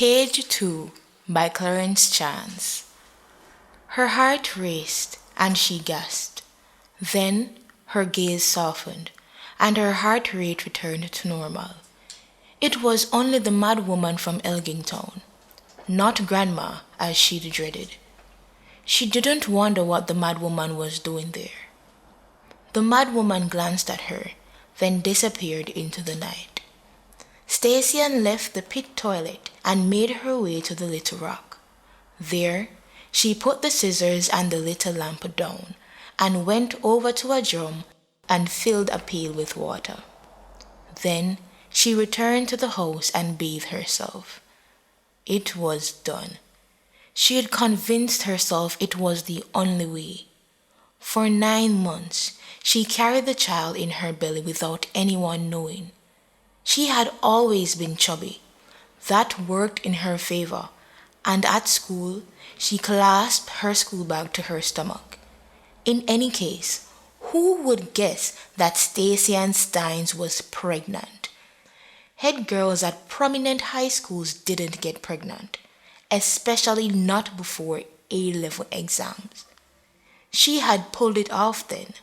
Page 2 by Clarence Chance. Her heart raced and she gasped. Then her gaze softened and her heart rate returned to normal. It was only the mad woman from Elgington, not Grandma as she'd dreaded. She didn't wonder what the mad woman was doing there. The mad woman glanced at her, then disappeared into the night. Stacy left the pit toilet and made her way to the little rock. There, she put the scissors and the little lamp down and went over to a drum and filled a pail with water. Then she returned to the house and bathed herself. It was done. She had convinced herself it was the only way. For 9 months, she carried the child in her belly without anyone knowing. She had always been chubby. That worked in her favor, and at school, she clasped her school bag to her stomach. In any case, who would guess that Stacy Ann Steins was pregnant? Head girls at prominent high schools didn't get pregnant, especially not before A-level exams. She had pulled it off then.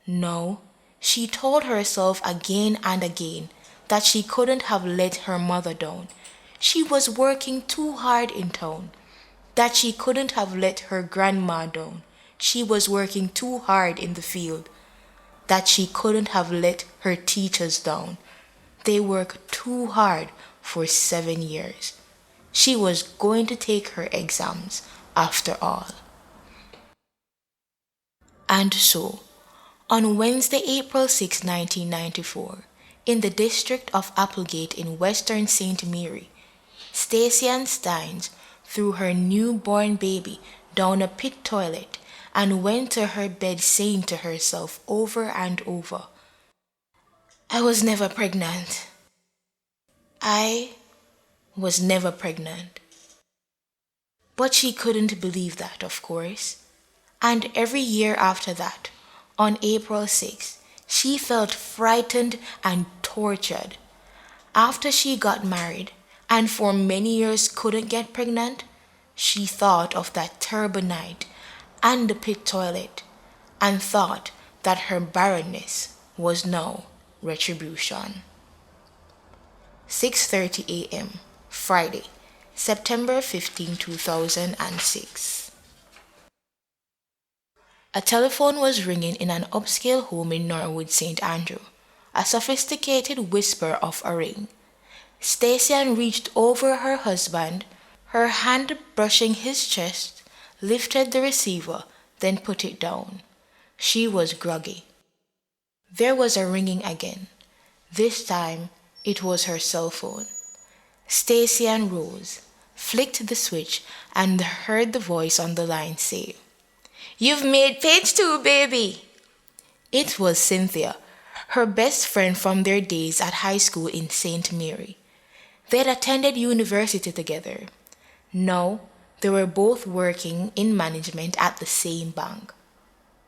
No, she told herself again and again that she couldn't have let her mother down. She was working too hard in town. That she couldn't have let her grandma down. She was working too hard in the field. That she couldn't have let her teachers down. They worked too hard for 7 years. She was going to take her exams after all. And so, on Wednesday, April 6, 1994, in the district of Applegate in western St. Mary, Stacy Ann Steins threw her newborn baby down a pit toilet and went to her bed saying to herself over and over, "I was never pregnant. I was never pregnant." But she couldn't believe that, of course. And every year after that, on April 6th, she felt frightened and tortured. After she got married and for many years couldn't get pregnant, she thought of that terrible night and the pit toilet and thought that her barrenness was now retribution. 6:30 a.m. Friday, September 15, 2006. A telephone was ringing in an upscale home in Norwood, St. Andrew, a sophisticated whisper of a ring. Stacy Ann reached over her husband, her hand brushing his chest, lifted the receiver, then put it down. She was groggy. There was a ringing again. This time, it was her cell phone. Stacy Ann rose, flicked the switch, and heard the voice on the line say, "You've made page 2, baby." It was Cynthia, her best friend from their days at high school in St. Mary. They'd attended university together. Now, they were both working in management at the same bank.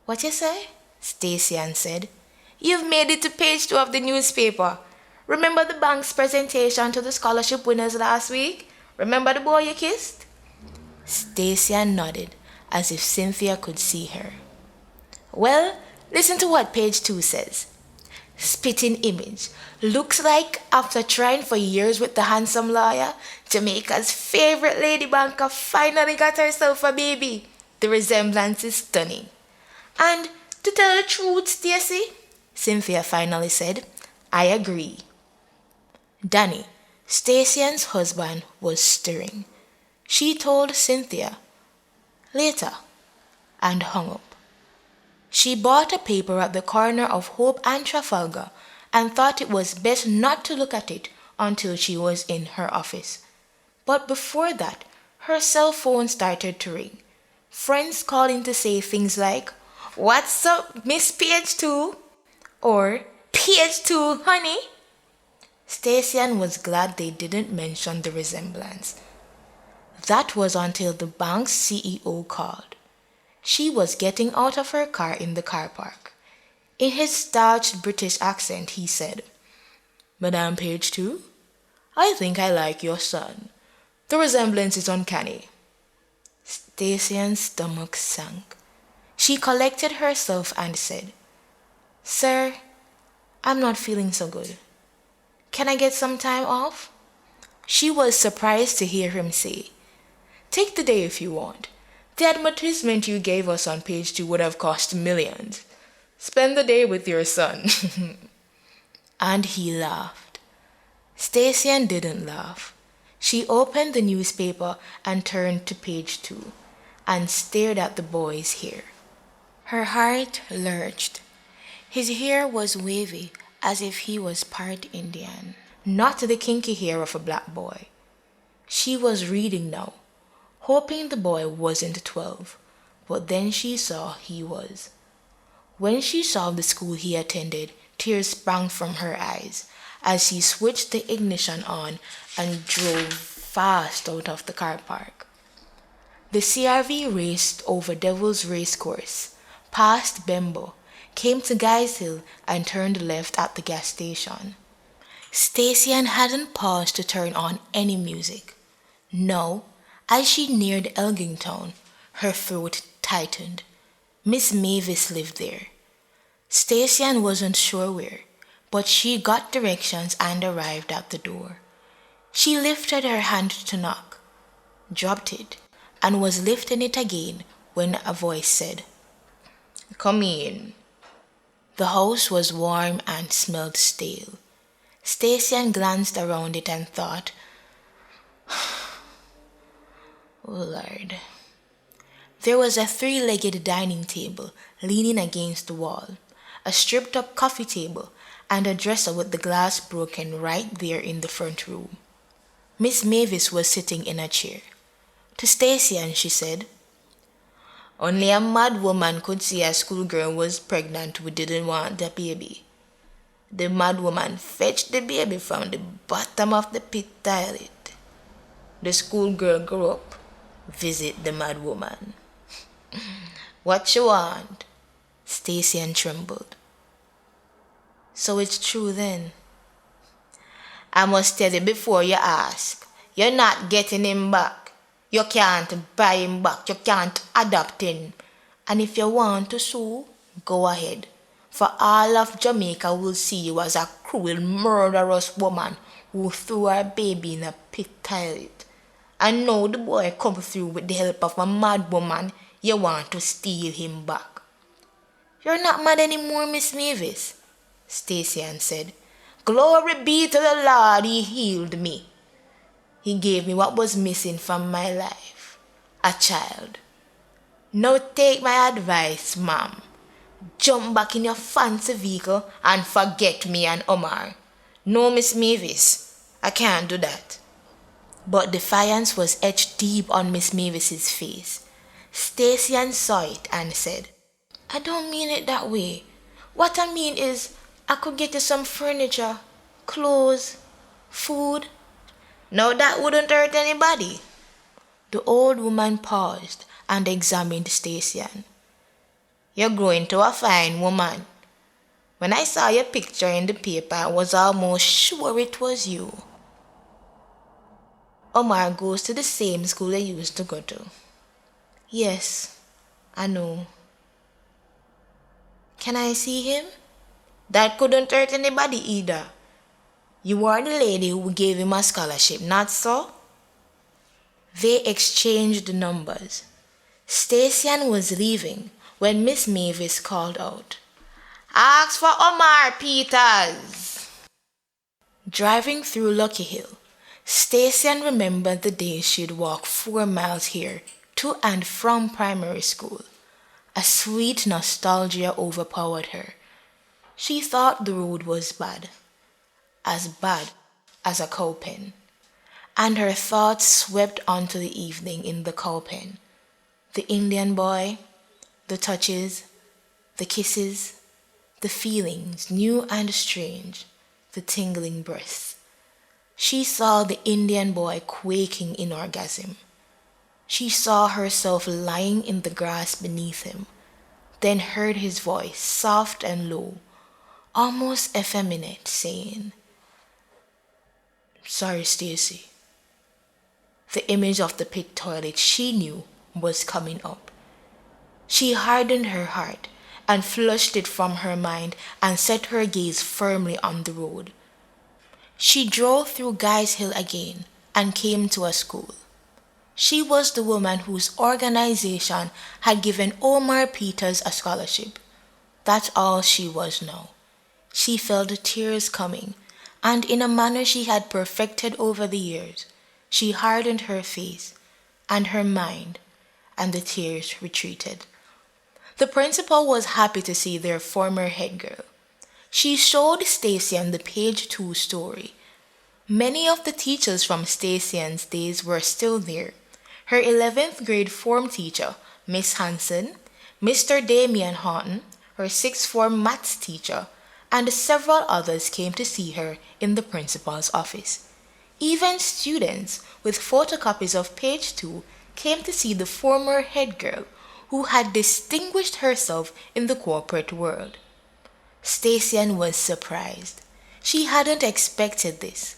"What you say?" Stacy Ann said. "You've made it to page 2 of the newspaper. Remember the bank's presentation to the scholarship winners last week? Remember the boy you kissed?" Stacy Ann nodded, as if Cynthia could see her. "Well, listen to what page 2 says. Spitting image. Looks like after trying for years with the handsome lawyer, Jamaica's favorite lady banker finally got herself a baby. The resemblance is stunning. And to tell the truth, Stacy," Cynthia finally said, "I agree." Danny, Stacy Ann's husband, was stirring. She told Cynthia, "Later," and hung up. She bought a paper at the corner of Hope and Trafalgar and thought it was best not to look at it until she was in her office. But before that, her cell phone started to ring. Friends calling to say things like, "What's up, Miss Page 2?" or "Page 2, honey." Stacy Ann was glad they didn't mention the resemblance. That was until the bank's CEO called. She was getting out of her car in the car park. In his starched British accent, he said, "Madame Page 2, I think I like your son. The resemblance is uncanny. Stacian's stomach sank. She collected herself and said, Sir, I'm not feeling so good. Can I get some time off? She was surprised to hear him say, Take the day if you want. The advertisement you gave us on page 2 would have cost millions. Spend the day with your son. And he laughed. Stacian didn't laugh. She opened the newspaper and turned to page 2 and stared at the boy's hair. Her heart lurched. His hair was wavy as if he was part Indian, not the kinky hair of a black boy. She was reading now, hoping the boy wasn't 12, but then she saw he was. When she saw the school he attended, tears sprang from her eyes as he switched the ignition on and drove fast out of the car park. The CRV raced over Devil's Racecourse, past Bembo, came to Guys Hill and turned left at the gas station. Stacian hadn't paused to turn on any music. No, as she neared Elgingtown, her throat tightened. Miss Mavis lived there. Stacian wasn't sure where, but she got directions and arrived at the door. She lifted her hand to knock, dropped it, and was lifting it again when a voice said, Come in. The house was warm and smelled stale. Stacian glanced around it and thought, Oh Lord. There was a 3-legged dining table leaning against the wall, a stripped-up coffee table, and a dresser with the glass broken right there in the front room. Miss Mavis was sitting in a chair. To Stacian she said, Only a mad woman could see a schoolgirl was pregnant who didn't want the baby. The mad woman fetched the baby from the bottom of the pit toilet. The schoolgirl grew up, visit the mad woman. What you want? Stacian trembled. So it's true then. I must tell you before you ask. You're not getting him back. You can't buy him back. You can't adopt him. And if you want to sue, go ahead. For all of Jamaica will see you as a cruel, murderous woman who threw her baby in a pit toilet. And now the boy come through with the help of a mad woman, you want to steal him back. You're not mad anymore, Miss Mavis, Stacian said. Glory be to the Lord, he healed me. He gave me what was missing from my life, a child. Now take my advice, ma'am. Jump back in your fancy vehicle and forget me and Omar. No, Miss Mavis, I can't do that. But defiance was etched deep on Miss Mavis's face. Stacian saw it and said, I don't mean it that way. What I mean is, I could get you some furniture, clothes, food. No, that wouldn't hurt anybody. The old woman paused and examined Stacian. You're growing to a fine woman. When I saw your picture in the paper, I was almost sure it was you. Omar goes to the same school I used to go to. Yes, I know. Can I see him? That couldn't hurt anybody either. You are the lady who gave him a scholarship, not so? They exchanged numbers. Stacian was leaving when Miss Mavis called out, Ask for Omar Peters. Driving through Lucky Hill, Stacian remembered the days she'd walk 4 miles here to and from primary school. A sweet nostalgia overpowered her. She thought the road was bad as a cowpen, and her thoughts swept onto the evening in the cowpen. The Indian boy, the touches, the kisses, the feelings new and strange, the tingling breaths. She saw the Indian boy quaking in orgasm. She saw herself lying in the grass beneath him, then heard his voice, soft and low, almost effeminate, saying, Sorry, Stacy. The image of the pit toilet she knew was coming up. She hardened her heart and flushed it from her mind and set her gaze firmly on the road. She drove through Guy's Hill again and came to a school. She was the woman whose organization had given Omar Peters a scholarship. That's all she was now. She felt the tears coming, and in a manner she had perfected over the years, she hardened her face and her mind, and the tears retreated. The principal was happy to see their former head girl. She showed Stacian the page 2 story. Many of the teachers from Stacian's days were still there. Her 11th grade form teacher, Miss Hanson, Mr. Damian Horton, her 6th form maths teacher, and several others came to see her in the principal's office. Even students with photocopies of page 2 came to see the former head girl who had distinguished herself in the corporate world. Stacian was surprised. She hadn't expected this,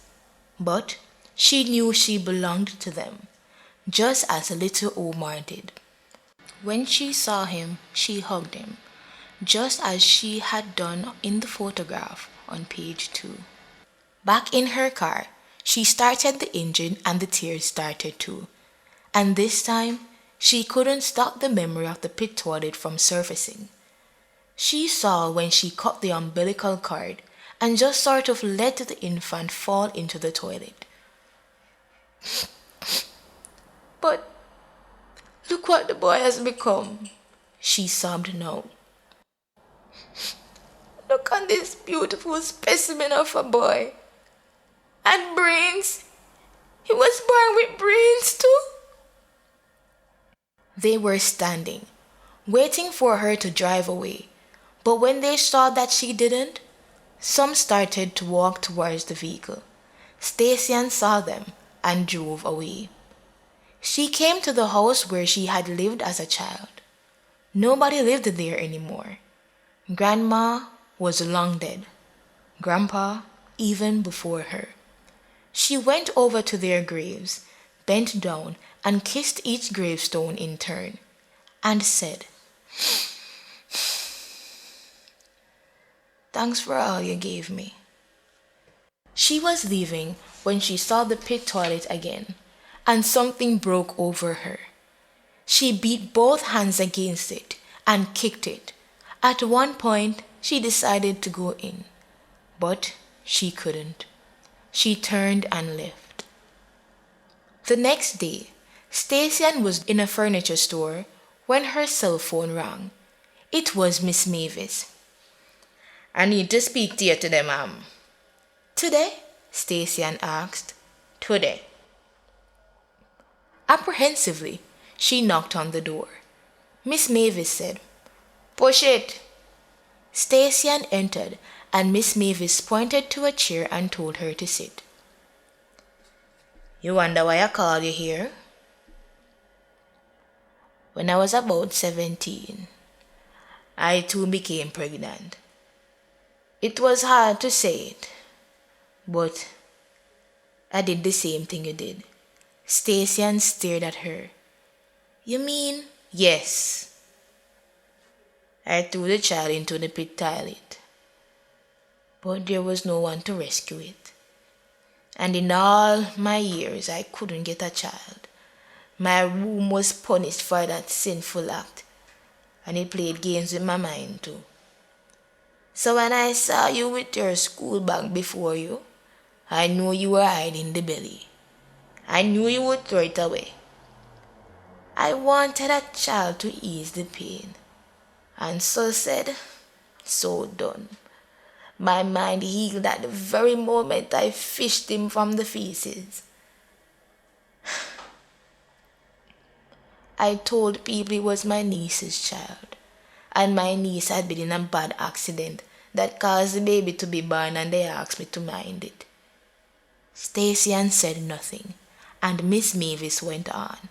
but she knew she belonged to them, just as little Omar did. When she saw him, she hugged him, just as she had done in the photograph on page 2. Back in her car, she started the engine and the tears started too. And this time, she couldn't stop the memory of the pit toilet from surfacing. She saw when she cut the umbilical cord and just sort of let the infant fall into the toilet. But look what the boy has become, she sobbed now. Look on this beautiful specimen of a boy. And brains. He was born with brains too. They were standing, waiting for her to drive away. But when they saw that she didn't, some started to walk towards the vehicle. Stacian saw them and drove away. She came to the house where she had lived as a child. Nobody lived there anymore. Grandma was long dead. Grandpa even before her. She went over to their graves, bent down and kissed each gravestone in turn, and said, "Thanks for all you gave me." She was leaving when she saw the pit toilet again, and something broke over her. She beat both hands against it and kicked it. At one point, she decided to go in, but she couldn't. She turned and left. The next day, Stacian was in a furniture store when her cell phone rang. It was Miss Mavis. "I need to speak to you today, ma'am." "Today?" Stacian asked. "Today." Apprehensively, she knocked on the door. Miss Mavis said, "Push it." Stacian entered, and Miss Mavis pointed to a chair and told her to sit. "You wonder why I called you here?" "When I was about 17, I too became pregnant. It was hard to say it, but I did the same thing you did." Stacian stared at her. "You mean?" "Yes. I threw the child into the pit toilet, but there was no one to rescue it. And in all my years, I couldn't get a child. My womb was punished for that sinful act, and it played games with my mind too. So when I saw you with your school bag before you, I knew you were hiding the belly. I knew you would throw it away. I wanted a child to ease the pain. And so said, so done. My mind healed at the very moment I fished him from the feces. I told people it was my niece's child, and my niece had been in a bad accident that caused the baby to be born, and they asked me to mind it." Stacian said nothing, and Miss Mavis went on.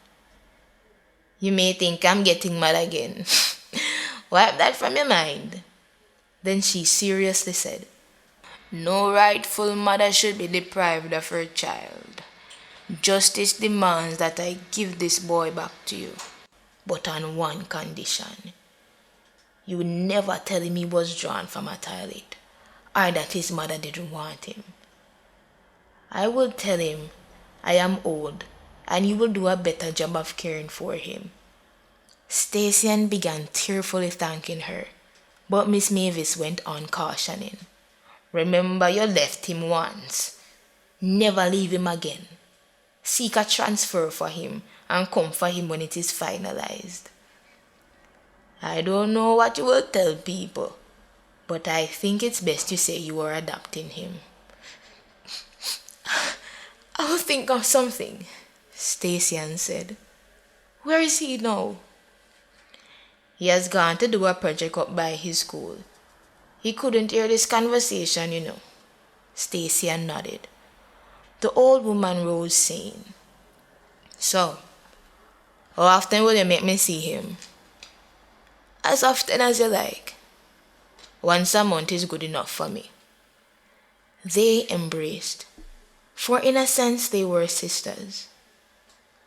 "You may think I'm getting mad again. Wipe that from your mind." Then she seriously said, "No rightful mother should be deprived of her child. Justice demands that I give this boy back to you, but on one condition. You never tell him he was drawn from a toilet, or that his mother didn't want him. I will tell him I am old, and you will do a better job of caring for him. Stacy began tearfully thanking her, but Miss Mavis went on cautioning. Remember, you left him once. Never leave him again. Seek a transfer for him and come for him when it is finalized. I don't know what you will tell people, but I think it's best you say you are adopting him. I'll think of something, Stacy said. Where is he now? He has gone to do a project up by his school. He couldn't hear this conversation, you know. Stacy nodded. The old woman rose, saying, So, how often will you make me see him? As often as you like. Once a month is good enough for me. They embraced, for in a sense they were sisters,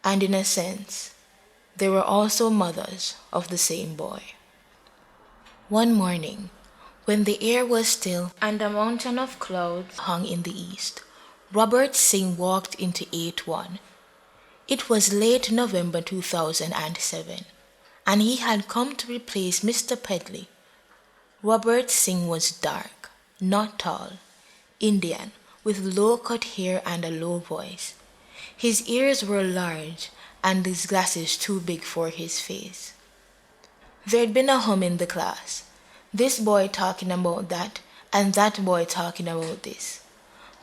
and in a sense they were also mothers of the same boy. One morning, when the air was still and a mountain of clouds hung in the east, Robert Singh walked into 8-1. It was late November 2007, and he had come to replace Mr. Pedley. Robert Singh was dark, not tall, Indian, with low-cut hair and a low voice. His ears were large, and his glasses too big for his face. There'd been a hum in the class, this boy talking about that, and that boy talking about this.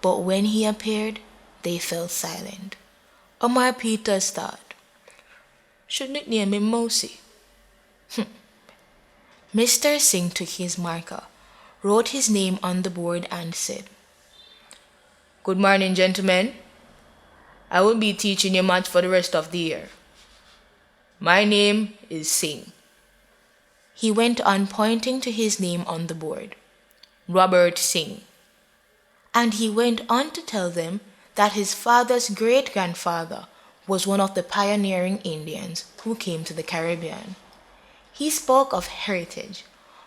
But when he appeared, they fell silent. Omar Peters thought, shouldn't it name him Mousy? Mr. Singh took his marker, wrote his name on the board and said, Good morning, gentlemen. I will be teaching you math for the rest of the year. My name is Singh. He went on pointing to his name on the board, Robert Singh. And he went on to tell them that his father's great-grandfather was one of the pioneering Indians who came to the Caribbean. He spoke of heritage,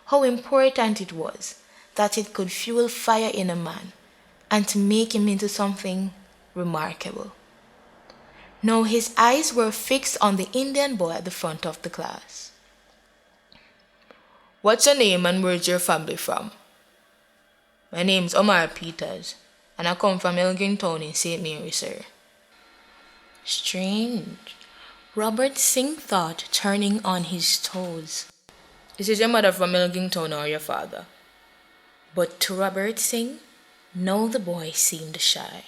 how important it was that it could fuel fire in a man and to make him into something remarkable. Now his eyes were fixed on the Indian boy at the front of the class. What's your name and where's your family from? My name's Omar Peters, and I come from Elgin Town in St. Mary, sir. Strange, Robert Singh thought, turning on his toes. Is it your mother from Elgin Town or your father? But to Robert Singh, no, the boy seemed shy,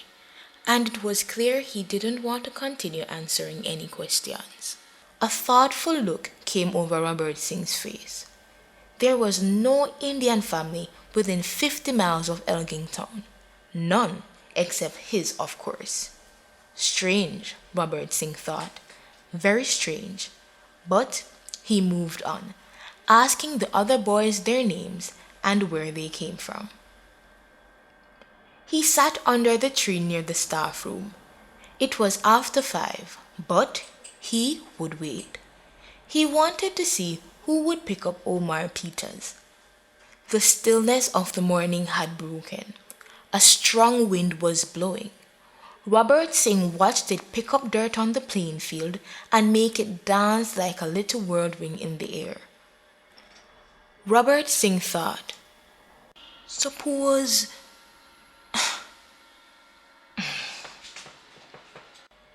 and it was clear he didn't want to continue answering any questions. A thoughtful look came over Robert Singh's face. There was no Indian family within 50 miles of Elgin Town. None, except his, of course. Strange, Robert Singh thought. Very strange. But he moved on, asking the other boys their names and where they came from. He sat under the tree near the staff room. It was after 5, but he would wait. He wanted to see who would pick up Omar Peters. The stillness of the morning had broken. A strong wind was blowing. Robert Singh watched it pick up dirt on the playing field and make it dance like a little whirlwind in the air. Robert Singh thought, suppose...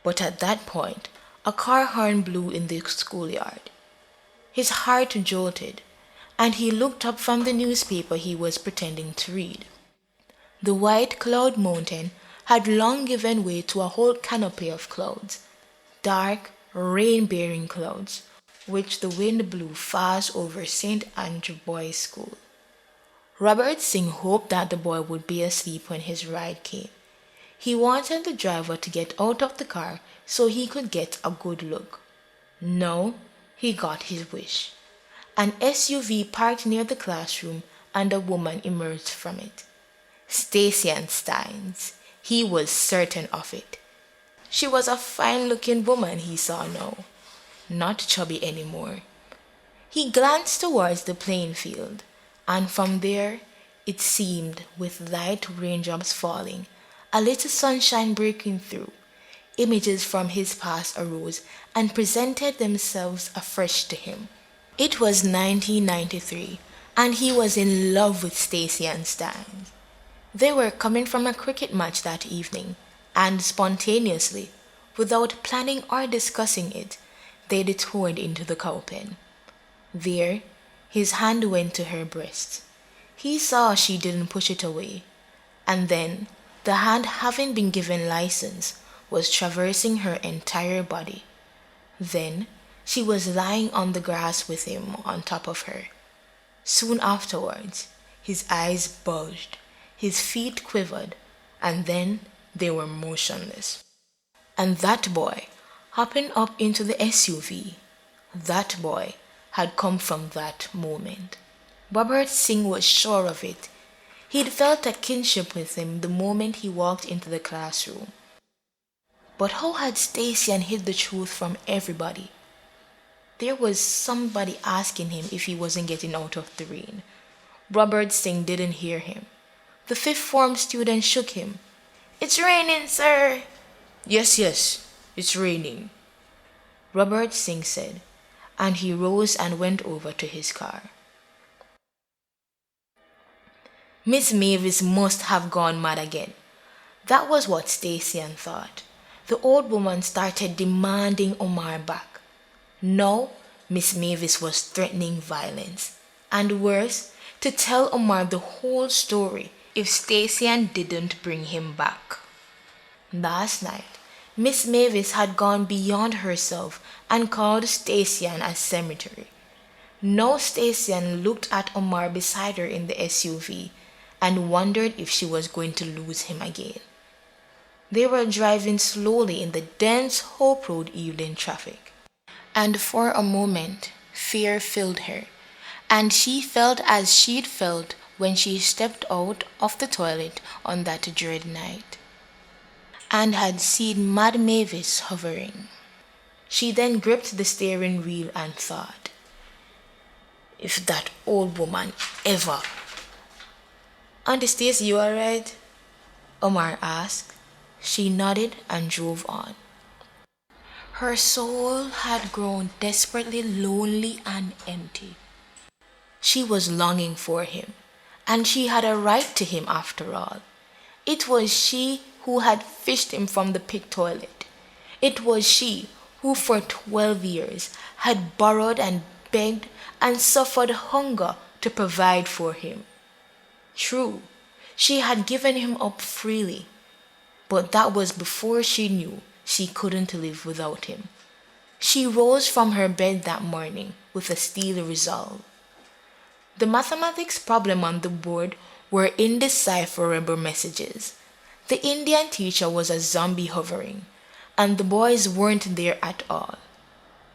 But at that point, a car horn blew in the schoolyard. His heart jolted, and he looked up from the newspaper he was pretending to read. The white cloud mountain had long given way to a whole canopy of clouds, dark, rain-bearing clouds, which the wind blew fast over St. Andrew Boys' School. Robert Singh hoped that the boy would be asleep when his ride came. He wanted the driver to get out of the car so he could get a good look. No, he got his wish. An SUV parked near the classroom and a woman emerged from it. Stacy Steins. He was certain of it. She was a fine-looking woman, he saw now, not chubby anymore. He glanced towards the playing field, and from there, it seemed, with light raindrops falling, a little sunshine breaking through, images from his past arose and presented themselves afresh to him. It was 1993, and he was in love with Stacy and Stan. They were coming from a cricket match that evening, and spontaneously, without planning or discussing it, they detoured into the cowpen. There, his hand went to her breast. He saw she didn't push it away, and then, the hand having been given license, was traversing her entire body. Then, she was lying on the grass with him on top of her. Soon afterwards, his eyes bulged, his feet quivered, and then they were motionless. And that boy, hopping up into the SUV, that boy had come from that moment. Robert Singh was sure of it. He'd felt a kinship with him the moment he walked into the classroom. But how had Stacy hid the truth from everybody? There was somebody asking him if he wasn't getting out of the rain. Robert Singh didn't hear him. The fifth form student shook him. "It's raining, sir." Yes, it's raining," Robert Singh said, and he rose and went over to his car. Miss Mavis must have gone mad again. That was what Stacy thought. The old woman started demanding Omar back. Now, Miss Mavis was threatening violence, and worse, to tell Omar the whole story if Stacy didn't bring him back. Last night, Miss Mavis had gone beyond herself and called Stacy a cemetery. Now Stacy looked at Omar beside her in the SUV and wondered if she was going to lose him again. They were driving slowly in the dense Hope Road evening traffic. And for a moment, fear filled her, and she felt as she'd felt when she stepped out of the toilet on that dread night, and had seen Mad Mavis hovering. She then gripped the steering wheel and thought, if that old woman ever... "Auntie Stacy, you alright?" Omar asked. She nodded and drove on. Her soul had grown desperately lonely and empty. She was longing for him, and she had a right to him after all. It was she who had fished him from the pit toilet. It was she who for 12 years had borrowed and begged and suffered hunger to provide for him. True, she had given him up freely, but that was before she knew she couldn't live without him. She rose from her bed that morning with a steely resolve. The mathematics problem on the board were indecipherable messages. The Indian teacher was a zombie hovering, and the boys weren't there at all.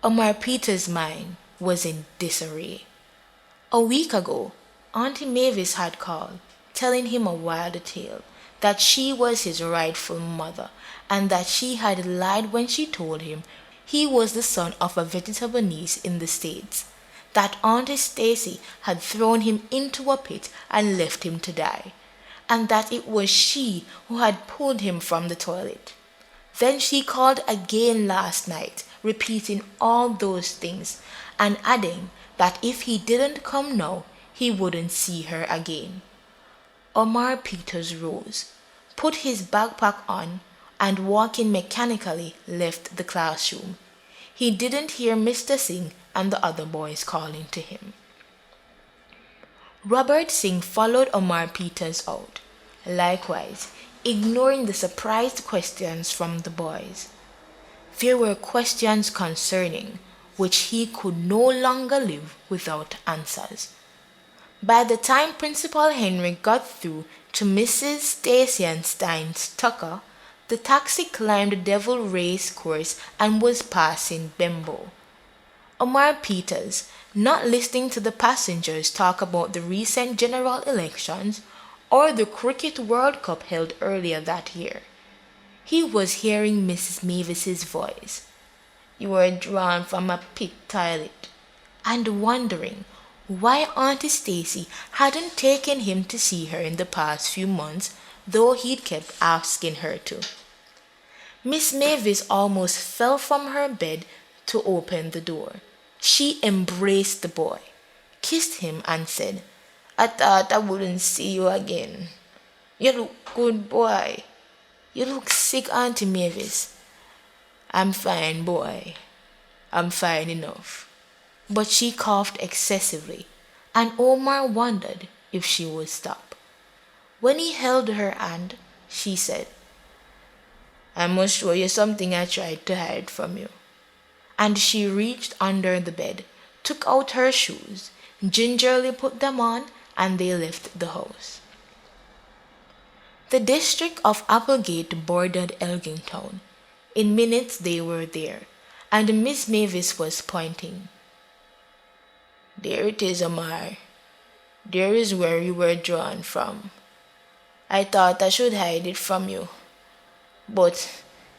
Omar Peter's mind was in disarray. A week ago, Auntie Mavis had called, telling him a wild tale, that she was his rightful mother, and that she had lied when she told him he was the son of a vegetable niece in the States, that Auntie Stacy had thrown him into a pit and left him to die, and that it was she who had pulled him from the toilet. Then she called again last night, repeating all those things, and adding that if he didn't come now, he wouldn't see her again. Omar Peters rose, put his backpack on, and walking mechanically left the classroom. He didn't hear Mr. Singh and the other boys calling to him. Robert Singh followed Omar Peters out, likewise ignoring the surprised questions from the boys. There were questions concerning which he could no longer live without answers. By the time Principal Henry got through to Mrs. Stacy Stein's Tucker, the taxi climbed Devil Race Course and was passing Bembo. Omar Peters, not listening to the passengers talk about the recent general elections or the Cricket World Cup held earlier that year. He was hearing Mrs. Mavis's voice. "You were drawn from a pit toilet," and wondering why Auntie Stacy hadn't taken him to see her in the past few months, though he'd kept asking her to. Miss Mavis almost fell from her bed to open the door. She embraced the boy, kissed him, and said, "I thought I wouldn't see you again. You look good, boy." "You look sick, Auntie Mavis." "I'm fine, boy. I'm fine enough." But she coughed excessively, and Omar wondered if she would stop. When he held her hand, she said, "I must show you something I tried to hide from you." And she reached under the bed, took out her shoes, gingerly put them on, and they left the house. The district of Applegate bordered Elgingtown. In minutes they were there, and Miss Mavis was pointing. "There it is, Omar. There is where you were drawn from. I thought I should hide it from you, but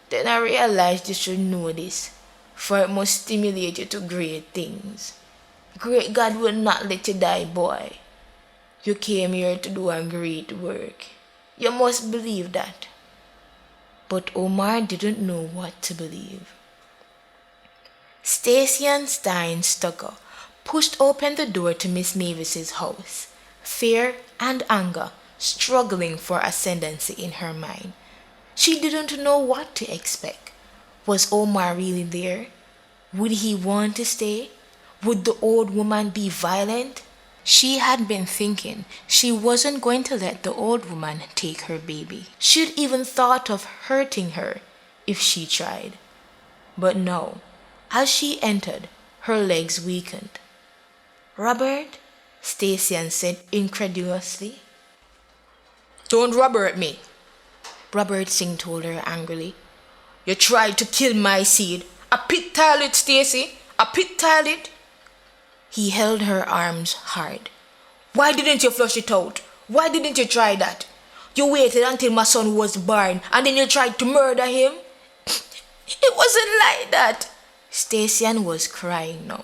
then I realized you should know this, for it must stimulate you to great things. Great God will not let you die, boy. You came here to do a great work. You must believe that." But Omar didn't know what to believe. Stacy and Stein Stucker pushed open the door to Miss Mavis's house, fear and anger struggling for ascendancy in her mind. She didn't know what to expect. Was Omar really there? Would he want to stay? Would the old woman be violent? She had been thinking she wasn't going to let the old woman take her baby. She'd even thought of hurting her if she tried. But no, as she entered, her legs weakened. "Robert?" Stacy said incredulously. "Don't Robert me," Robert Singh told her angrily. "You tried to kill my seed. A pit toilet, Stacy, a pit toilet." He held her arms hard. "Why didn't you flush it out? Why didn't you try that? You waited until my son was born and then you tried to murder him?" "It wasn't like that." Stacian was crying now,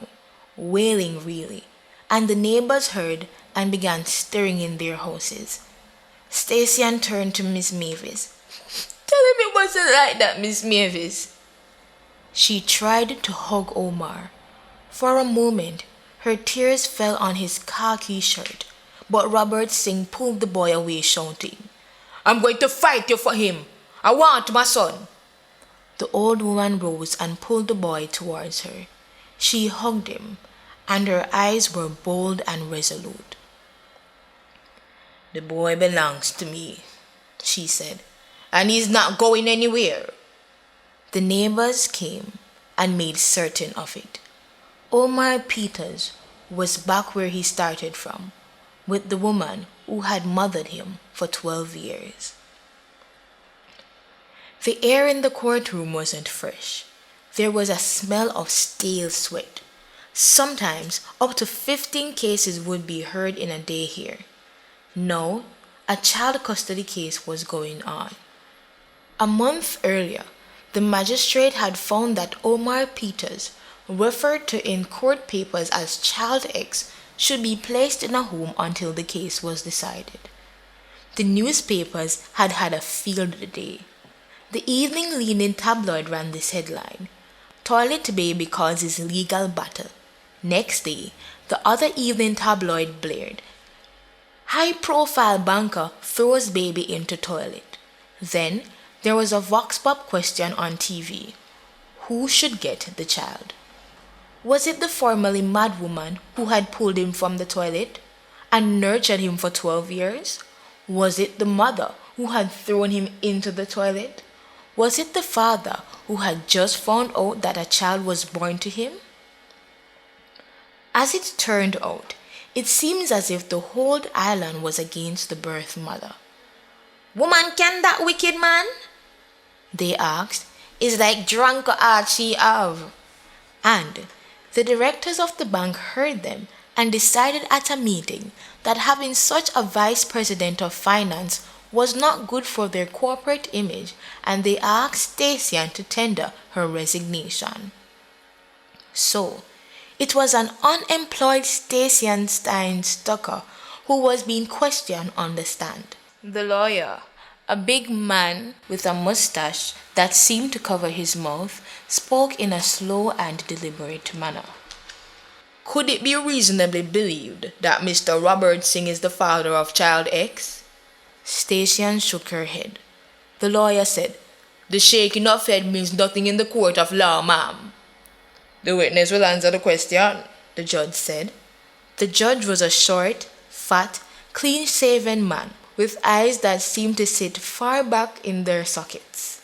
wailing really, and the neighbors heard and began stirring in their houses. Stacian turned to Miss Mavis. "Tell him it wasn't like that, Miss Mavis." She tried to hug Omar. For a moment, her tears fell on his khaki shirt, but Robert Singh pulled the boy away, shouting, "I'm going to fight you for him. I want my son." The old woman rose and pulled the boy towards her. She hugged him, and her eyes were bold and resolute. "The boy belongs to me," she said, "and he's not going anywhere." The neighbors came and made certain of it. Omar Peters was back where he started from, with the woman who had mothered him for 12 years. The air in the courtroom wasn't fresh. There was a smell of stale sweat. Sometimes up to 15 cases would be heard in a day here. No, a child custody case was going on. A month earlier, the magistrate had found that Omar Peters, referred to in court papers as Child X, should be placed in a home until the case was decided. The newspapers had had a field day. The Evening Leaning tabloid ran this headline: "Toilet Baby Causes Legal Battle." Next day, the other evening tabloid blared, "High-profile banker throws baby into toilet." Then there was a vox pop question on TV: who should get the child? Was it the formerly mad woman who had pulled him from the toilet and nurtured him for 12 years? Was it the mother who had thrown him into the toilet? Was it the father who had just found out that a child was born to him? As it turned out, it seems as if the whole island was against the birth mother. "Woman, can that wicked man?" they asked. "Is like drunk heart she have." And the directors of the bank heard them and decided at a meeting that having such a vice president of finance was not good for their corporate image, and they asked Stacian to tender her resignation. So, it was an unemployed Stacian Stein-Tucker who was being questioned on the stand. The lawyer, a big man with a mustache that seemed to cover his mouth, spoke in a slow and deliberate manner. Could it be reasonably believed that Mr. Robert Singh is the father of child X? Stacian shook her head. The lawyer said, "The shaking of head means nothing in the court of law, ma'am." "The witness will answer the question," the judge said. The judge was a short, fat, clean-shaven man with eyes that seemed to sit far back in their sockets.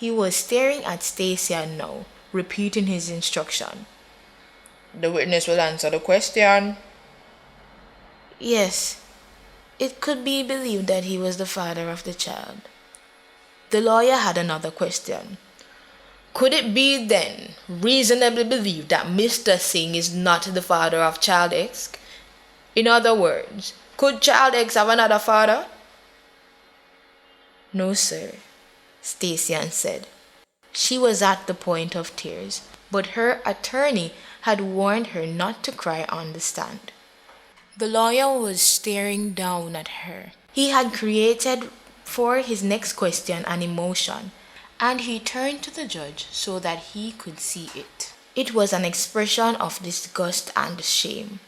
He was staring at Stacian now, repeating his instruction. "The witness will answer the question." Yes, it could be believed that he was the father of the child. The lawyer had another question. Could it be then reasonably believed that Mr. Singh is not the father of child X? In other words, could child X have another father? No, sir, Stacian said. She was at the point of tears, but her attorney had warned her not to cry on the stand. The lawyer was staring down at her. He had created for his next question an emotion, and he turned to the judge so that he could see it. It was an expression of disgust and shame.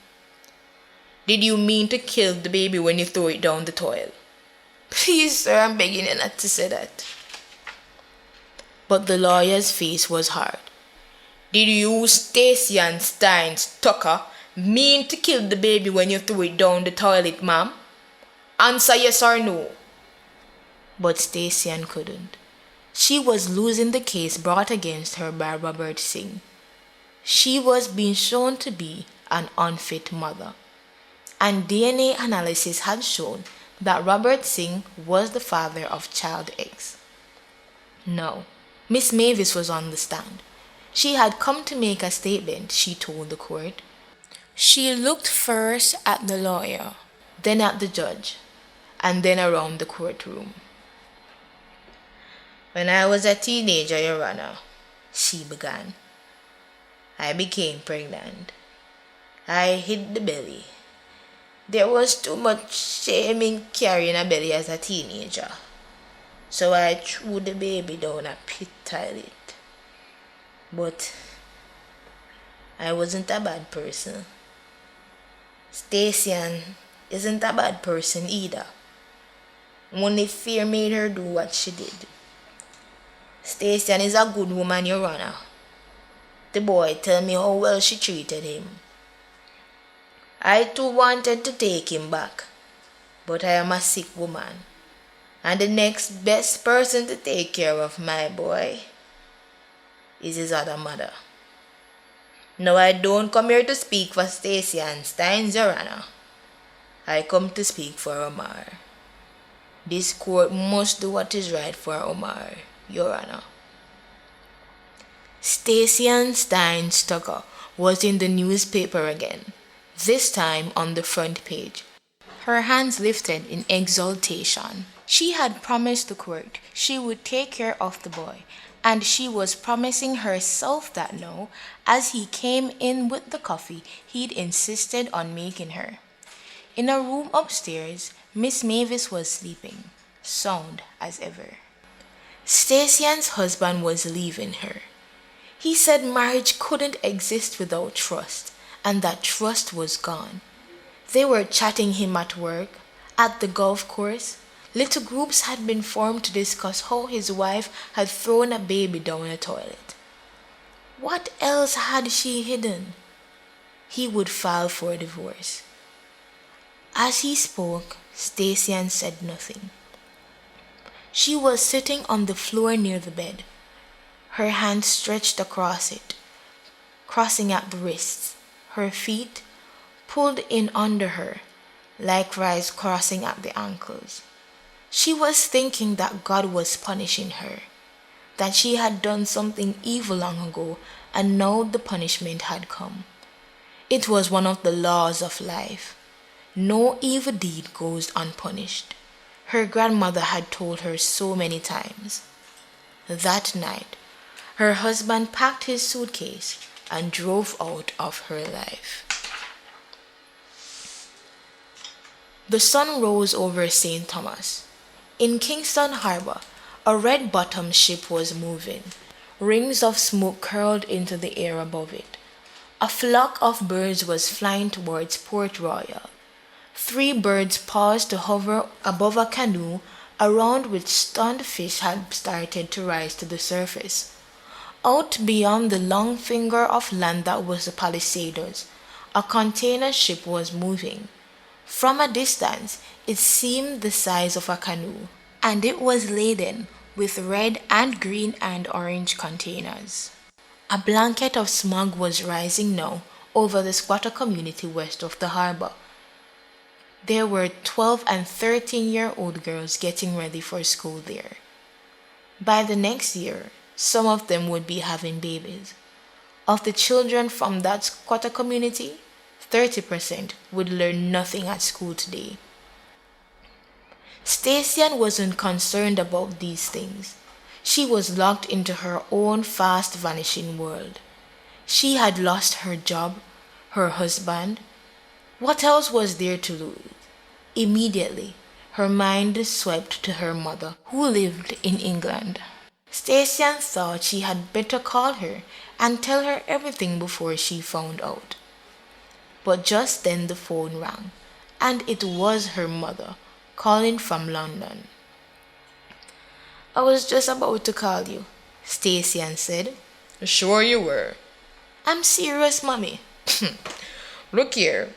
"Did you mean to kill the baby when you threw it down the toilet?" "Please, sir, I'm begging you not to say that." But the lawyer's face was hard. "Did you, Stacian Stein-Tucker, mean to kill the baby when you threw it down the toilet, ma'am? Answer yes or no." But Stacian couldn't. She was losing the case brought against her by Robert Singh. She was being shown to be an unfit mother, and DNA analysis had shown that Robert Singh was the father of child X. Now, Miss Mavis was on the stand. She had come to make a statement, she told the court. She looked first at the lawyer, then at the judge, and then around the courtroom. "When I was a teenager, Your Honor," she began, "I became pregnant. I hid the belly. There was too much shame in carrying a belly as a teenager, so I threw the baby down a pit toilet. But I wasn't a bad person. Stacian isn't a bad person either. Only fear made her do what she did. Stacian is a good woman, Your Honor. The boy tell me how well she treated him. I too wanted to take him back, but I am a sick woman, and the next best person to take care of my boy is his other mother. Now I don't come here to speak for Stacian Steins, Your Honor. I come to speak for Omar. This court must do what is right for Omar, Your Honor." Stacian Stein-Tucker was in the newspaper again, this time on the front page, her hands lifted in exultation. She had promised the court she would take care of the boy, and she was promising herself that now, as he came in with the coffee he'd insisted on making her. In a room upstairs, Miss Mavis was sleeping, sound as ever. Stacian's husband was leaving her. He said marriage couldn't exist without trust, and that trust was gone. They were chatting him at work, at the golf course. Little groups had been formed to discuss how his wife had thrown a baby down a toilet. What else had she hidden? He would file for divorce. As he spoke, Stacian said nothing. She was sitting on the floor near the bed, her hands stretched across it, crossing at the wrists, her feet pulled in under her, likewise crossing at the ankles. She was thinking that God was punishing her, that she had done something evil long ago, and now the punishment had come. It was one of the laws of life. No evil deed goes unpunished. her grandmother had told her so many times. That night, her husband packed his suitcase and drove out of her life. The sun rose over St. Thomas. In Kingston Harbor, a red-bottomed ship was moving. Rings of smoke curled into the air above it. A flock of birds was flying towards Port Royal. 3 birds paused to hover above a canoe around which stunned fish had started to rise to the surface. Out beyond the long finger of land that was the Palisades, a container ship was moving. From a distance, it seemed the size of a canoe, and it was laden with red and green and orange containers. A blanket of smog was rising now over the squatter community west of the harbor. There were 12 and 13-year-old girls getting ready for school there. By the next year, some of them would be having babies. Of the children from that squatter community, 30% would learn nothing at school today. Stacian wasn't concerned about these things. She was locked into her own fast vanishing world. She had lost her job, her husband. What else was there to lose? Immediately, her mind swept to her mother, who lived in England. Stacian thought she had better call her and tell her everything before she found out. But just then the phone rang, and it was her mother calling from London. "I was just about to call you," Stacian said. "Sure you were." "I'm serious, Mommy." "Look here,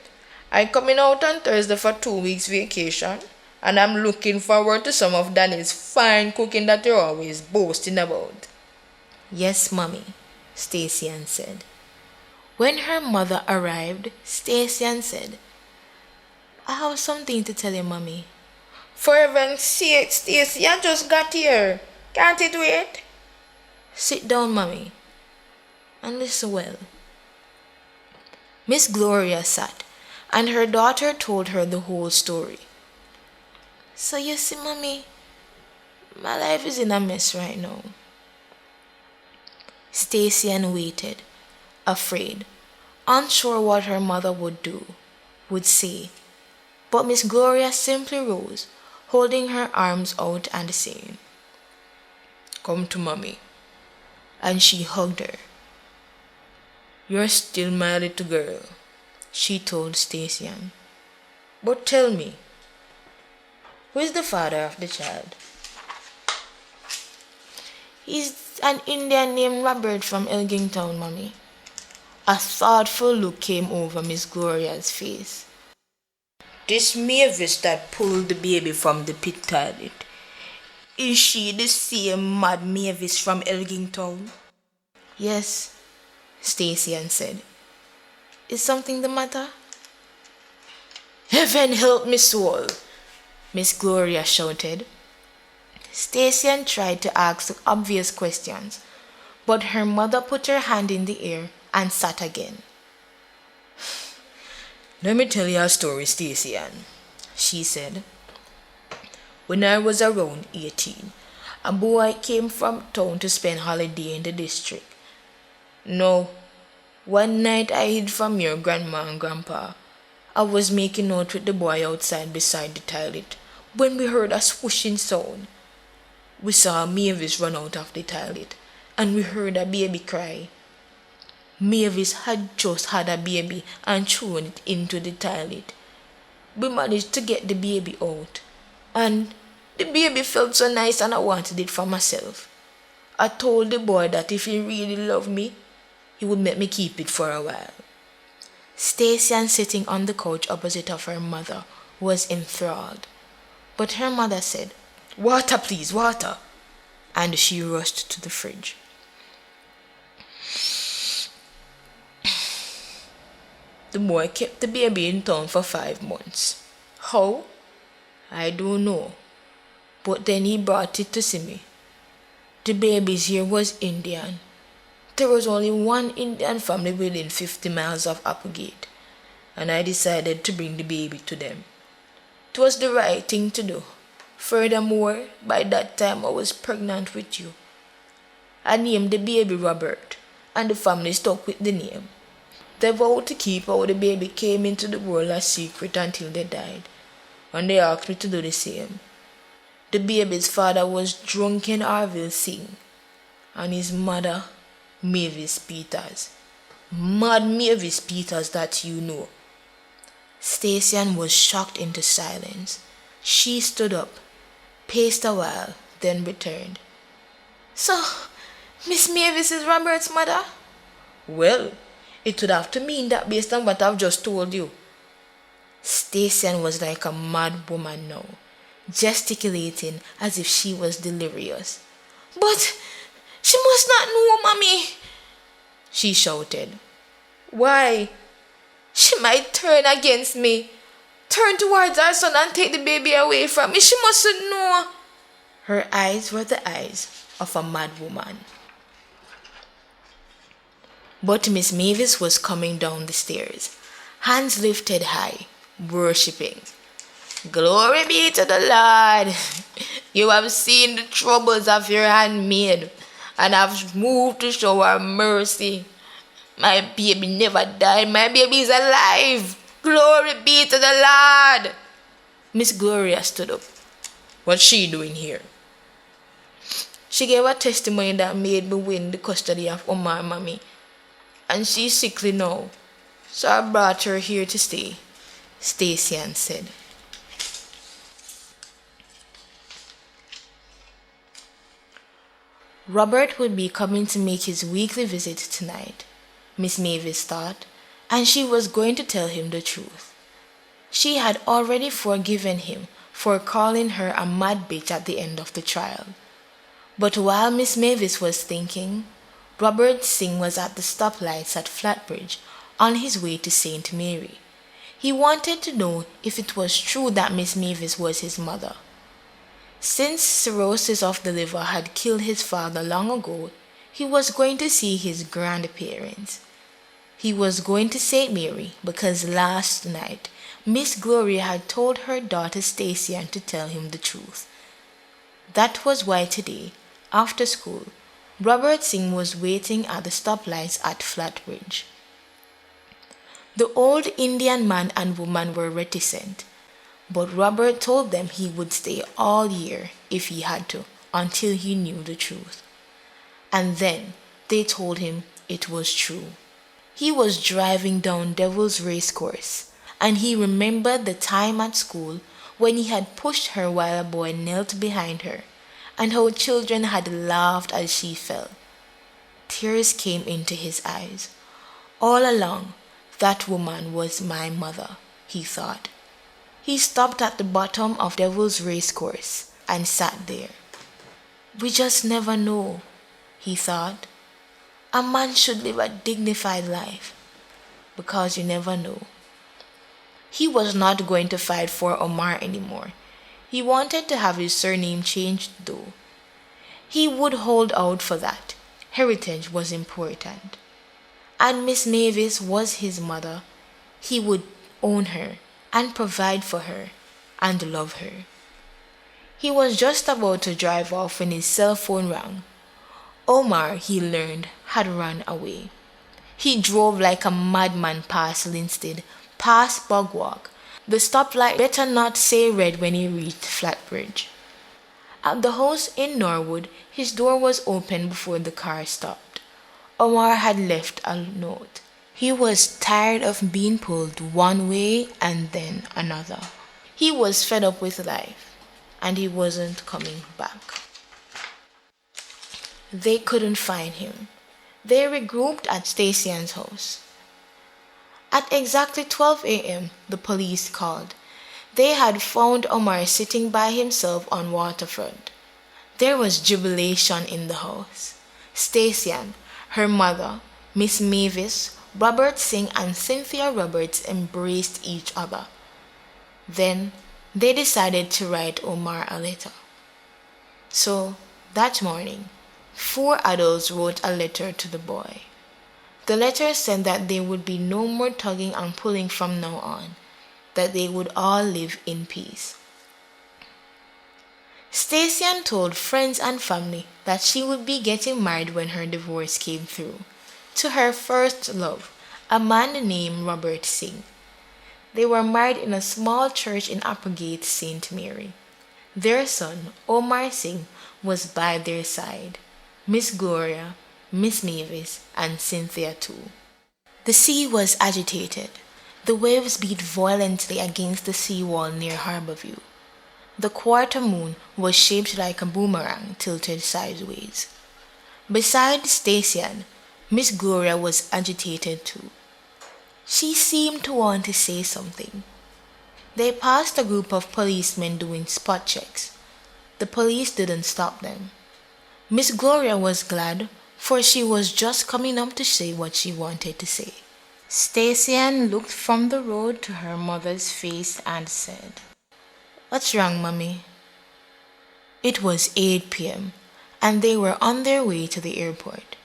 I'm coming out on Thursday for 2 weeks vacation, and I'm looking forward to some of Danny's fine cooking that you're always boasting about." "Yes, Mommy," Stacian said. When her mother arrived, Stacian said, "I have something to tell you, Mommy." "For heaven's sake, Stacy, I just got here. Can't it wait?" "Sit down, Mommy, and listen well." Miss Gloria sat, and her daughter told her the whole story. "So you see, Mommy, my life is in a mess right now." Stacian waited, afraid, unsure what her mother would do, would say. But Miss Gloria simply rose, holding her arms out and saying, "Come to Mommy." And she hugged her. "You're still my little girl," she told Stacian. "But tell me, who is the father of the child?" "He's an Indian named Robert from Elgington, Mommy." A thoughtful look came over Miss Gloria's face. "This Mavis that pulled the baby from the pit toilet, is she the same mad Mavis from Elgington?" "Yes," Stacian said. "Is something the matter?" "Heaven help me soul!" Miss Gloria shouted. Stacian tried to ask the obvious questions, but her mother put her hand in the air and sat again. "Let me tell you a story, Stacian," she said. "When I was around 18, a boy came from town to spend holiday in the district. Now, one night I hid from your grandma and grandpa. I was making out with the boy outside beside the toilet when we heard a swooshing sound. We saw Mavis run out of the toilet, and we heard a baby cry. Mavis had just had a baby and thrown it into the toilet. We managed to get the baby out, and the baby felt so nice and I wanted it for myself. I told the boy that if he really loved me, he would let me keep it for a while." Stacian, sitting on the couch opposite of her mother, was enthralled. But her mother said, "Water, please, water," and she rushed to the fridge. "The boy kept the baby in town for 5 months. How? I don't know. But then he brought it to see me. The baby's hair was Indian. There was only one Indian family within 50 miles of Applegate, and I decided to bring the baby to them. It was the right thing to do. Furthermore, by that time I was pregnant with you. I named the baby Robert, and the family stuck with the name. They vowed to keep how the baby came into the world a secret until they died, and they asked me to do the same. The baby's father was drunken Arville Singh, and his mother, Mavis Peters. Mad Mavis Peters that you know. Stacey was shocked into silence. She stood up, paced a while, then returned. So, Miss Mavis is Robert's mother? Well, it would have to mean that based on what I've just told you. Stacey was like a mad woman now, gesticulating as if she was delirious. But she must not know, Mommy, she shouted. Why? She might turn against me, turn towards our son and take the baby away from me. She mustn't know. Her eyes were the eyes of a mad woman. But Miss Mavis was coming down the stairs, hands lifted high, worshipping. Glory be to the Lord. You have seen the troubles of your handmaid, and have moved to show her mercy. My baby never died. My baby is alive. Glory be to the Lord. Miss Gloria stood up. What's she doing here? She gave a testimony that made me win the custody of Omar, Mommy. And she's sickly now, so I brought her here to stay, Stacey said. Robert would be coming to make his weekly visit tonight, Miss Mavis thought, and she was going to tell him the truth. She had already forgiven him for calling her a mad bitch at the end of the trial. But while Miss Mavis was thinking, Robert Singh was at the stoplights at Flatbridge on his way to St. Mary. He wanted to know if it was true that Miss Mavis was his mother. Since cirrhosis of the liver had killed his father long ago, he was going to see his grandparents. He was going to St. Mary because last night Miss Gloria had told her daughter Stacey to tell him the truth. That was why today, after school, Robert Singh was waiting at the stoplights at Flatbridge. The old Indian man and woman were reticent, but Robert told them he would stay all year if he had to, until he knew the truth. And then they told him it was true. He was driving down Devil's Racecourse, and he remembered the time at school when he had pushed her while a boy knelt behind her, and how children had laughed as she fell. Tears came into his eyes. All along, that woman was my mother, he thought. He stopped at the bottom of Devil's Racecourse and sat there. We just never know, he thought. A man should live a dignified life, because you never know. He was not going to fight for Omar anymore. He wanted to have his surname changed though. He would hold out for that. Heritage was important. And Miss Mavis was his mother. He would own her and provide for her and love her. He was just about to drive off when his cell phone rang. Omar, he learned, had run away. He drove like a madman past Linstead, past Bogwalk. The stoplight better not say red when he reached Flatbridge. At the house in Norwood, his door was open before the car stopped. Omar had left a note. He was tired of being pulled one way and then another. He was fed up with life, and he wasn't coming back. They couldn't find him. They regrouped at Stacey's house. At exactly 12 a.m., the police called. They had found Omar sitting by himself on waterfront. There was jubilation in the house. Stacey, her mother, Miss Mavis, Robert Singh and Cynthia Roberts embraced each other. Then they decided to write Omar a letter. So, that morning, 4 adults wrote a letter to the boy. The letter said that there would be no more tugging and pulling from now on, that they would all live in peace. Stacian told friends and family that she would be getting married when her divorce came through, to her first love, a man named Robert Singh. They were married in a small church in Applegate, St. Mary. Their son, Omar Singh, was by their side. Miss Gloria, Miss Mavis, and Cynthia too. The sea was agitated. The waves beat violently against the seawall near Harborview. The quarter moon was shaped like a boomerang tilted sideways. Beside Stacian, Miss Gloria was agitated too. She seemed to want to say something. They passed a group of policemen doing spot checks. The police didn't stop them. Miss Gloria was glad, for she was just coming up to say what she wanted to say. Stacian looked from the road to her mother's face and said, "What's wrong, Mummy?" It was 8 p.m., and they were on their way to the airport.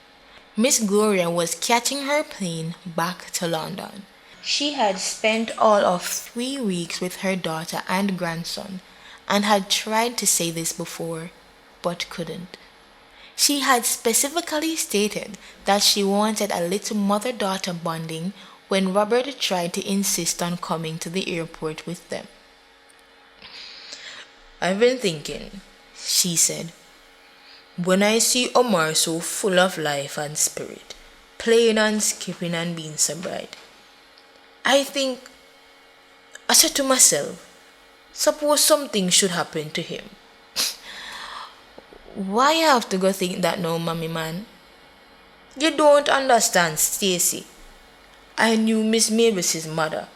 Miss Gloria was catching her plane back to London. She had spent all of 3 weeks with her daughter and grandson, and had tried to say this before, but couldn't. She had specifically stated that she wanted a little mother-daughter bonding when Robert tried to insist on coming to the airport with them. "I've been thinking," she said, "when I see Omar so full of life and spirit, playing and skipping and being so bright, I said to myself, suppose something should happen to him." Why you have to go think that now, Mommy man? "You don't understand, Stacy. I knew Miss Mavis's mother,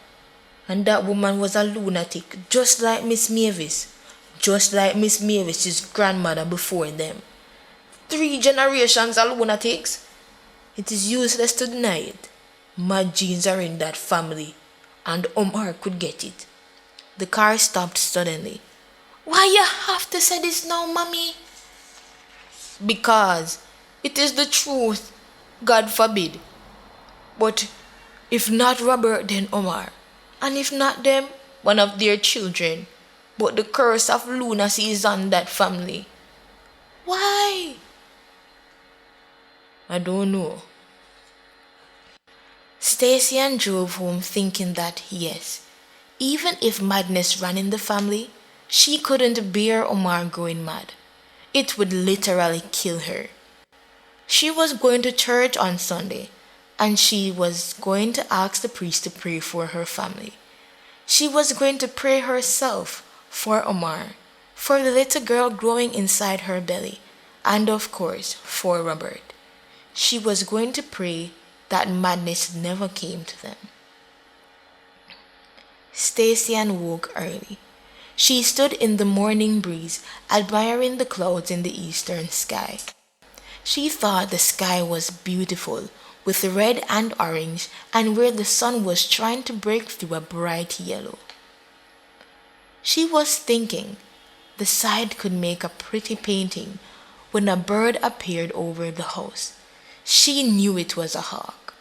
and that woman was a lunatic, just like Miss Mavis, just like Miss Mavis's grandmother before them. 3 generations of lunatics. It is useless to deny it. Mad genes are in that family, and Omar could get it." The car stopped suddenly. Why you have to say this now, Mommy? "Because it is the truth, God forbid. But if not Robert, then Omar. And if not them, one of their children. But the curse of lunacy is on that family." Why? "I don't know." Stacian drove home thinking that, yes, even if madness ran in the family, she couldn't bear Omar going mad. It would literally kill her. She was going to church on Sunday, and she was going to ask the priest to pray for her family. She was going to pray herself for Omar, for the little girl growing inside her belly, and of course for Robert. She was going to pray that madness never came to them. Stacian woke early. She stood in the morning breeze, admiring the clouds in the eastern sky. She thought the sky was beautiful, with red and orange, and where the sun was trying to break through a bright yellow. She was thinking the side could make a pretty painting when a bird appeared over the house. She knew it was a hawk.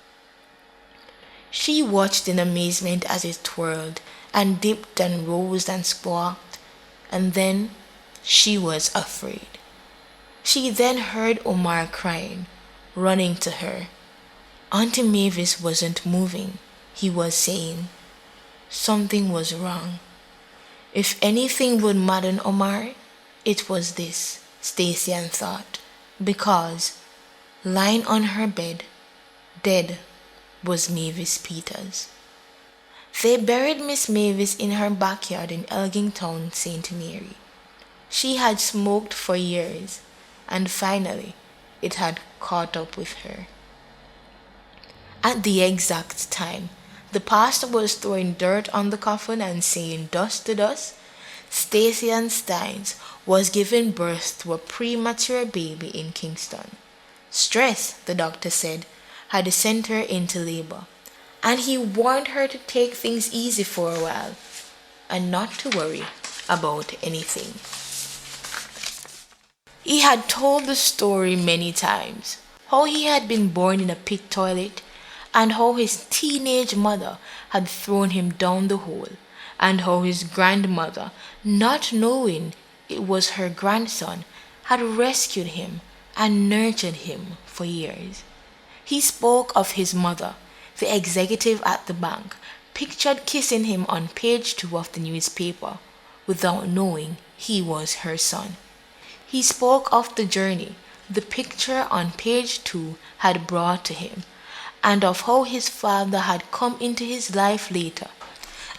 She watched in amazement as it twirled and dipped and rose and squawked, and then she was afraid. She then heard Omar crying, running to her. Auntie Mavis wasn't moving, he was saying. Something was wrong. If anything would madden Omar, it was this, Stacian thought, because lying on her bed, dead, was Mavis Peters. They buried Miss Mavis in her backyard in Elgington, St. Mary. She had smoked for years, and finally it had caught up with her. At the exact time the pastor was throwing dirt on the coffin and saying dust to dust, Stacian Steins was giving birth to a premature baby in Kingston. Stress, the doctor said, had sent her into labor, and he warned her to take things easy for a while and not to worry about anything. He had told the story many times, how he had been born in a pit toilet, and how his teenage mother had thrown him down the hole, and how his grandmother, not knowing it was her grandson, had rescued him and nurtured him for years. He spoke of his mother, the executive at the bank, pictured kissing him on page 2 of the newspaper without knowing he was her son. He spoke of the journey the picture on page 2 had brought to him, and of how his father had come into his life later,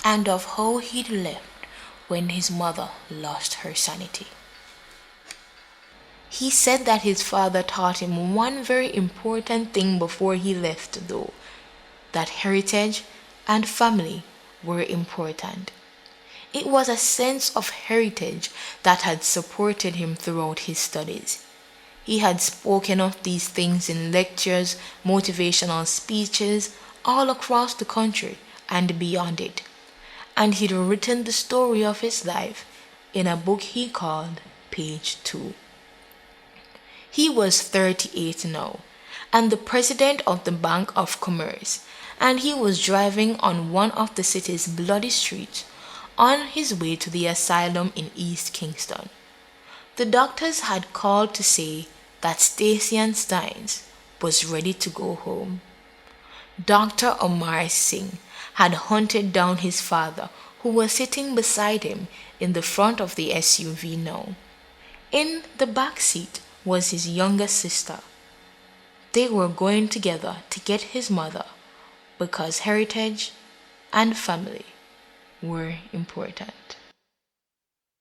and of how he'd left when his mother lost her sanity. He said that his father taught him one very important thing before he left, though, that heritage and family were important. It was a sense of heritage that had supported him throughout his studies. He had spoken of these things in lectures, motivational speeches, all across the country and beyond it. And he'd written the story of his life in a book he called Page 2. He was 38 now, and the president of the Bank of Commerce, and he was driving on one of the city's bloody streets on his way to the asylum in East Kingston. The doctors had called to say that Stacey Steins was ready to go home. Dr. Omar Singh had hunted down his father, who was sitting beside him in the front of the SUV now. In the back seat was his younger sister. They were going together to get his mother because heritage and family were important.